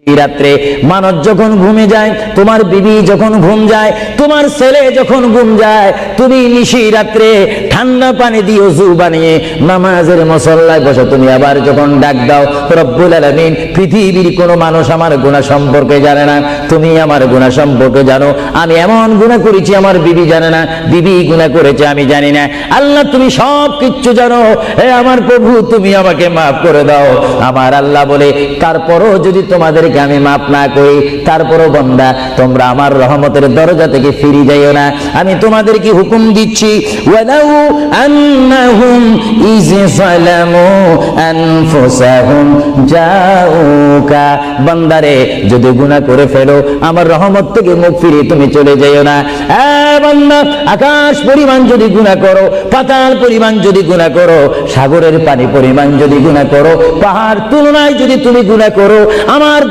রাত্রে মানুষ যখন ঘুমে যায়, তোমার বিবি যখন ঘুম যায়, তোমার ছেলে যখন ঘুম যায়, তুমি নিশি রাত্রে ঠান্ডা পানি দিয়ে ওযু বানিয়ে নামাজের মুসল্লায় বসে তুমি আবার যখন ডাক দাও, রব্বুল আলামিন, পৃথিবীর কোনো মানুষ আমার গুনাহ সম্পর্কে জানে না, তুমি আমার গুনাহ সম্পর্কে জানো। আমি এমন গুনাহ করেছি আমার বিবি জানে না, বিবি গুনাহ করেছে আমি জানি না। আল্লাহ তুমি সব কিচ্ছু জানো, হে আমার প্রভু তুমি আমাকে মাফ করে দাও। আমার আল্লাহ বলে, তারপরও যদি তোমাদেরকে আমি মাফ না করি, তারপরও বান্দা তোমরা আমার রহমতের দরজা থেকে ফিরে যাইও না। আমি তোমাদেরকে হুকুম দিচ্ছি, ওয়ালাউ আন্নাহুম ইয যালামু আনফুসাহুম জাউকা, বান্দারে যদি গুনাহ করে ফেলো আমার রহমত থেকে মুখ ফিরিয়ে তুমি চলে যাইও না। বান্দা, আকাশ পরিমাণ যদি গুনাহ করো, পাতাল পরিমাণ যদি গুনাহ করো, সাগরের পানি পরিমাণ যদি গুনাহ করো, পাহাড় তুলনায় যদি তুমি গুনাহ করো, আমার